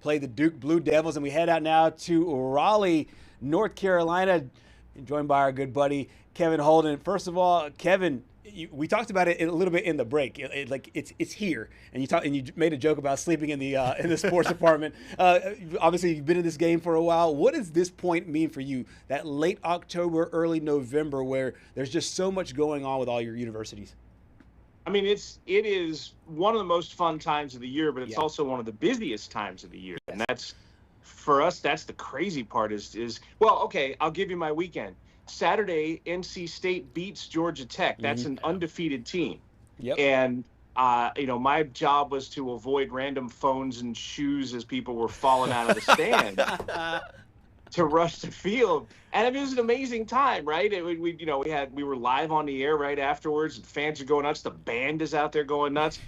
play the Duke Blue Devils, and we head out now to Raleigh, North Carolina, joined by our good buddy Kevin Holden. First of all, Kevin, we talked about it a little bit in the break. It's here, and you made a joke about sleeping in the sports department. Obviously, you've been in this game for a while. What does this point mean for you? That late October, early November, where there's just so much going on with all your universities. I mean, it is one of the most fun times of the year, but it's also one of the busiest times of the year, and that's for us. That's the crazy part. Well, okay, I'll give you my weekend. Saturday, NC State beats Georgia Tech. That's an undefeated team. Yep. And, my job was to avoid random phones and shoes as people were falling out of the stand to rush the field. And it was an amazing time, right? We were live on the air right afterwards, and fans are going nuts. The band is out there going nuts.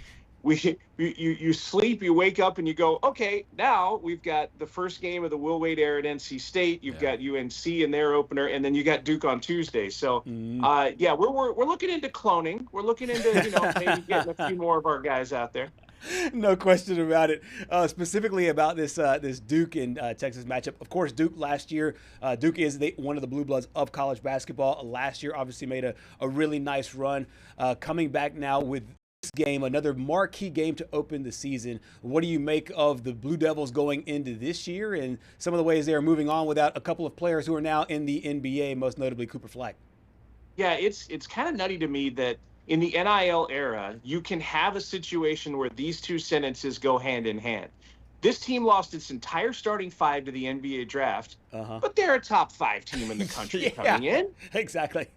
You sleep, you wake up, and you go, okay, now we've got the first game of the Will Wade era at NC State. You've got UNC in their opener, and then you got Duke on Tuesday. So, we're looking into cloning. We're looking into maybe getting a few more of our guys out there. No question about it. Specifically about this Duke and Texas matchup. Of course, Duke last year. Duke is one of the blue bloods of college basketball. Last year, obviously, made a really nice run. Coming back now with game, another marquee game to open the season. What do you make of the Blue Devils going into this year and some of the ways they are moving on without a couple of players who are now in the NBA, most notably Cooper Flagg? Yeah, it's kind of nutty to me that in the NIL era, you can have a situation where these two sentences go hand in hand. This team lost its entire starting five to the NBA draft, but they're a top 5 team in the country coming in. Exactly.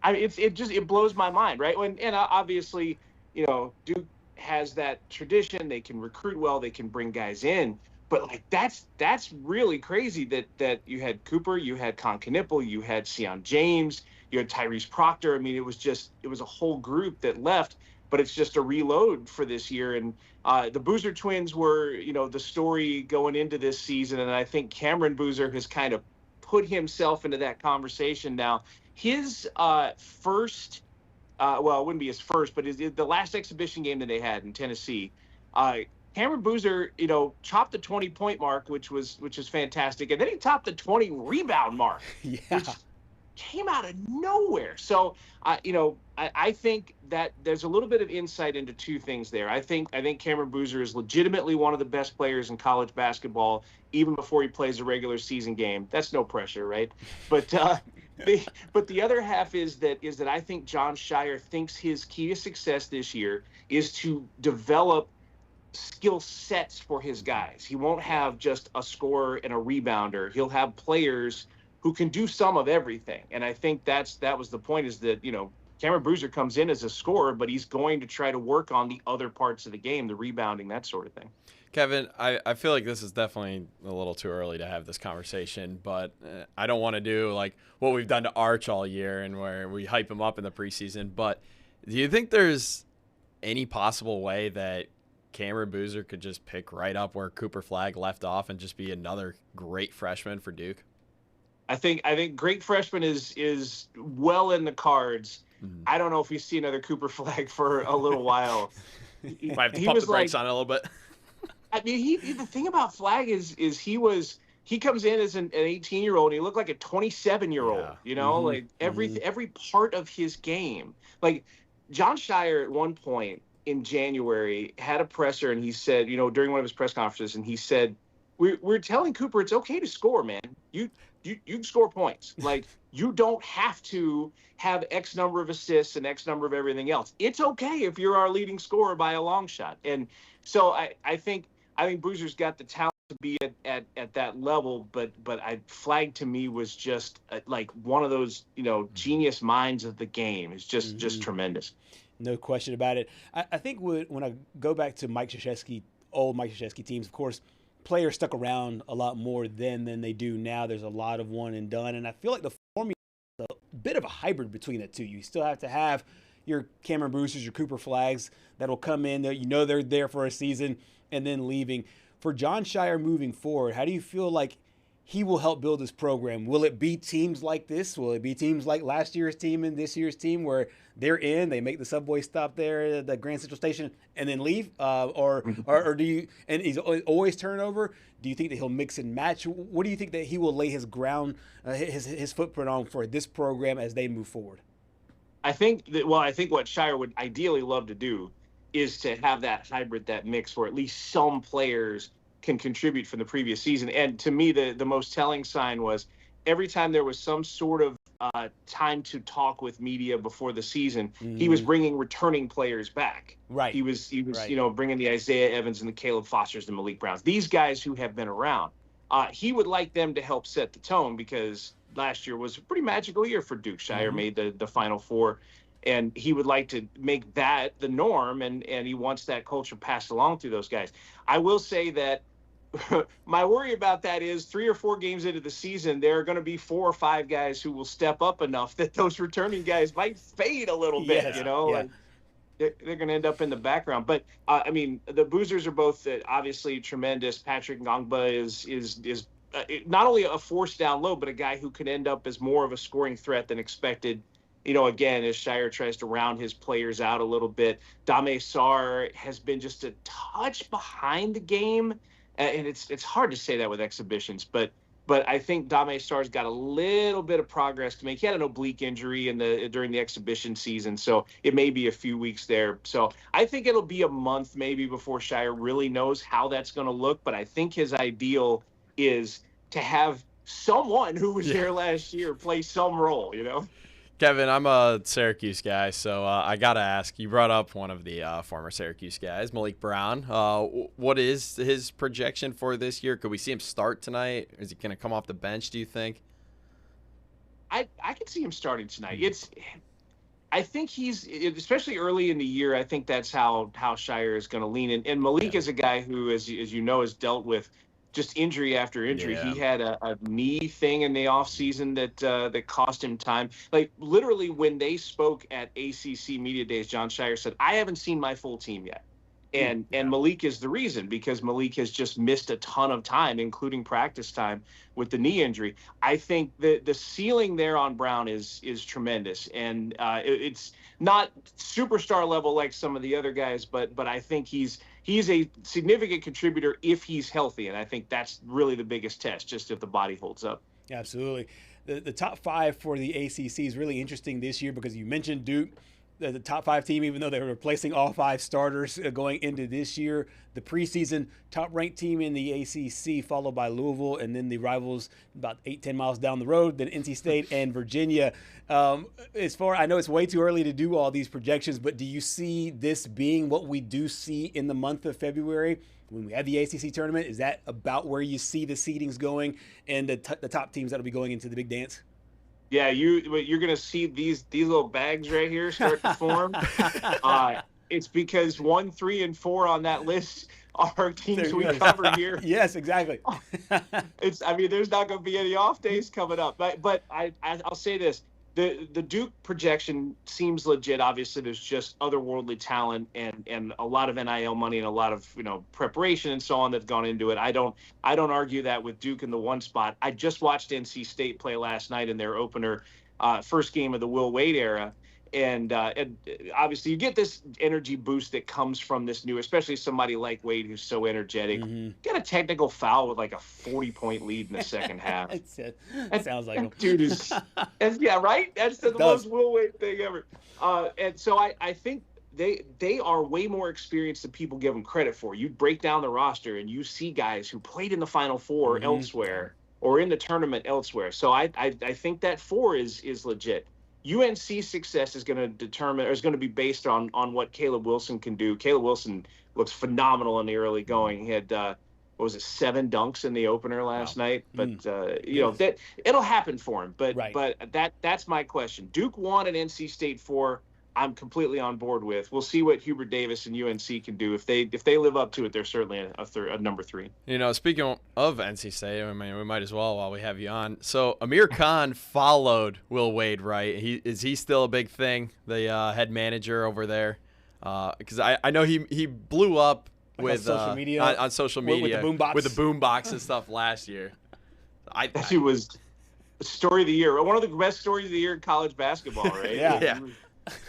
It blows my mind, right? And obviously, Duke has that tradition. They can recruit well. They can bring guys in. But that's really crazy that you had Cooper, you had Con Knipple, you had Sion James, you had Tyrese Proctor. I mean, it was a whole group that left. But it's just a reload for this year. And the Boozer twins were, the story going into this season. And I think Cameron Boozer has kind of put himself into that conversation now. His first, it wouldn't be his first, but the last exhibition game that they had in Tennessee, Cameron Boozer, chopped the 20-point mark, which is fantastic, and then he topped the 20 rebound mark, which came out of nowhere. So, I think that there's a little bit of insight into two things there. I think Cameron Boozer is legitimately one of the best players in college basketball, even before he plays a regular season game. That's no pressure, right? But but the other half is that I think Jon Scheyer thinks his key to success this year is to develop skill sets for his guys. He won't have just a scorer and a rebounder. He'll have players who can do some of everything. And I think that was the point, is that, Cameron Boozer comes in as a scorer, but he's going to try to work on the other parts of the game, the rebounding, that sort of thing. Kevin, I feel like this is definitely a little too early to have this conversation, but I don't want to do like what we've done to Arch all year and where we hype him up in the preseason. But do you think there's any possible way that Cameron Boozer could just pick right up where Cooper Flagg left off and just be another great freshman for Duke? I think great freshman is well in the cards. I don't know if we see another Cooper Flagg for a little while. Might have to pump the brakes on it a little bit. I mean, the thing about Flagg is he comes in as an 18-year-old and he looked like a 27-year-old, like every part of his game. Like Jon Scheyer at one point in January had a presser and he said, during one of his press conferences, and he said, we're telling Cooper it's okay to score, man. You can score points. Like, you don't have to have X number of assists and X number of everything else. It's okay if you're our leading scorer by a long shot. And so I think Boozer's got the talent to be at that level, but Flagg to me was just like one of those, genius minds of the game. It's just tremendous. No question about it. I think when I go back to old Mike Krzyzewski teams, of course, players stuck around a lot more then than they do now. There's a lot of one and done, and I feel like the formula is a bit of a hybrid between the two. You still have to have your Cameron Boozers, your Cooper Flaggs that'll come in there. They're there for a season and then leaving. For Jon Scheyer moving forward, how do you feel like he will help build this program? Will it be teams like this? Will it be teams like last year's team and this year's team where they're in, they make the subway stop there at the Grand Central Station and then leave? Or do you, and he's always turnover? Do you think that he'll mix and match? What do you think that he will lay his ground, his footprint on for this program as they move forward? I think what Shire would ideally love to do is to have that hybrid, that mix where at least some players can contribute from the previous season. And to me, the most telling sign was every time there was some sort of time to talk with media before the season, he was bringing returning players back. Right. He was right. Bringing the Isaiah Evans and the Caleb Fosters and Malik Browns, these guys who have been around. He would like them to help set the tone because last year was a pretty magical year for Duke. Shire made the Final Four, and he would like to make that the norm, and he wants that culture passed along through those guys. I will say that my worry about that is 3 or 4 games into the season, there are going to be 4 or 5 guys who will step up enough that those returning guys might fade a little bit, Like they're going to end up in the background. But I mean, the Boozers are both obviously tremendous. Patrick Ngongba is not only a force down low, but a guy who could end up as more of a scoring threat than expected. Again, as Shire tries to round his players out a little bit, Dame Sarr has been just a touch behind the game. And it's hard to say that with exhibitions, but I think Dame Sarr's got a little bit of progress to make. He had an oblique injury during the exhibition season, so it may be a few weeks there. So I think it'll be a month maybe before Shire really knows how that's going to look. But I think his ideal is to have someone who was there last year play some role, Kevin, I'm a Syracuse guy, so I got to ask. You brought up one of the former Syracuse guys, Malik Brown. What is his projection for this year? Could we see him start tonight? Is he going to come off the bench, do you think? I can see him starting tonight. I think he's, especially early in the year, I think that's how Shire is going to lean in. And Malik is a guy who, as you know, has dealt with just injury after injury. He had a knee thing in the offseason that cost him time. Like literally when they spoke at ACC Media Days, John Shire said, I haven't seen my full team yet. And Malik is the reason, because Malik has just missed a ton of time, including practice time with the knee injury. I think the ceiling there on Brown is tremendous. And it's not superstar level like some of the other guys, but I think he's a significant contributor if he's healthy. And I think that's really the biggest test, just if the body holds up. Absolutely. The top 5 for the ACC is really interesting this year because you mentioned Duke. The top 5 team, even though they were replacing all 5 starters going into this year. The preseason top-ranked team in the ACC, followed by Louisville, and then the rivals about 8-10 miles down the road, then NC State and Virginia. I know it's way too early to do all these projections, but do you see this being what we do see in the month of February when we have the ACC tournament? Is that about where you see the seedings going and the top teams that will be going into the big dance? Yeah, you're gonna see these little bags right here start to form. It's because 1, 3, and 4 on that list are teams we cover here. Yes, exactly. There's not gonna be any off days coming up. But I'll say this: the Duke projection seems legit. Obviously, there's just otherworldly talent and a lot of NIL money and a lot of preparation and so on that's gone into it. I don't argue that with Duke in the 1 spot. I just watched NC State play last night in their opener, first game of the Will Wade era. And obviously you get this energy boost that comes from this new, especially somebody like Wade who's so energetic. Get a technical foul with like a 40-point lead in the second half. That sounds like him. Dude is, yeah, right? That's the most Will Wade thing ever. And so I think they are way more experienced than people give them credit for. You break down the roster and you see guys who played in the Final Four elsewhere or in the tournament elsewhere. So I think that 4 is legit. UNC success is going to be based on what Caleb Wilson can do. Caleb Wilson looks phenomenal in the early going. He had 7 dunks in the opener last night. But that it'll happen for him. But that's my question. Duke 1 and NC State 4. I'm completely on board with. We'll see what Hubert Davis and UNC can do. If they live up to it, they're certainly a number 3. Speaking of NC State, we might as well while we have you on. So Amir Khan followed Will Wade, right? Is he still a big thing, the head manager over there? Because I know he blew up with social media, on social media with the boombox and stuff last year. That was story of the year. One of the best stories of the year in college basketball, right? Yeah.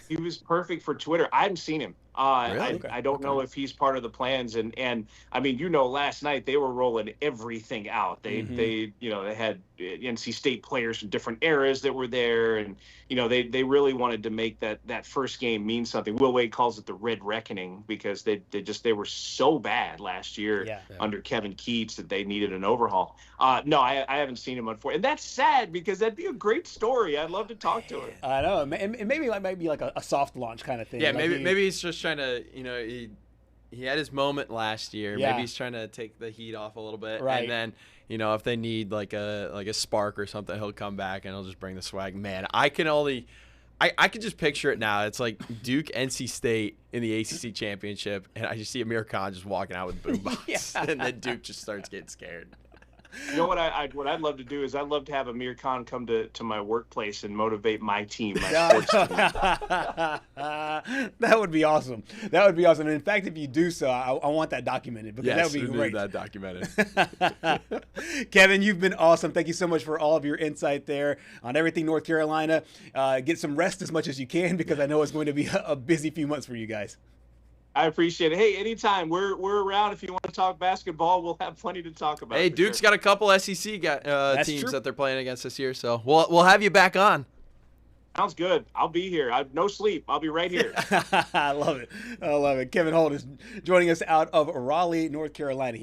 He was perfect for Twitter. I haven't seen him. Really? I don't know if he's part of the plans. And I mean, last night they were rolling everything out. They had NC State players from different eras that were there, and they really wanted to make that first game mean something. Will Wade calls it the Red Reckoning because they were so bad last year under Kevin Keats that they needed an overhaul. No, I haven't seen him unfortunately, and that's sad because that'd be a great story. I'd love to talk to him. I know, and maybe like a soft launch kind of thing. Yeah, like maybe he's just trying to, he had his moment last year. Yeah. Maybe he's trying to take the heat off a little bit, Right. and then if they need like a spark or something, he'll come back and he'll just bring the swag. Man, I can just picture it now. It's like Duke, NC State in the ACC championship, and I just see Amir Khan just walking out with boombox, and then Duke just starts getting scared. You know what I'd love to do is I'd love to have Amir Khan come to my workplace and motivate my team, my sports team. That would be awesome. That would be awesome. And in fact, if you do so, I want that documented because that would be great. That documented. Kevin, you've been awesome. Thank you so much for all of your insight there on everything North Carolina. Get some rest as much as you can because I know it's going to be a busy few months for you guys. I appreciate it. Hey, anytime we're around. If you want to talk basketball, we'll have plenty to talk about. Hey, Duke's got a couple SEC teams true. that they're playing against this year, so we'll have you back on. Sounds good. I'll be here. No sleep. I'll be right here. I love it. Kevin Holden is joining us out of Raleigh, North Carolina.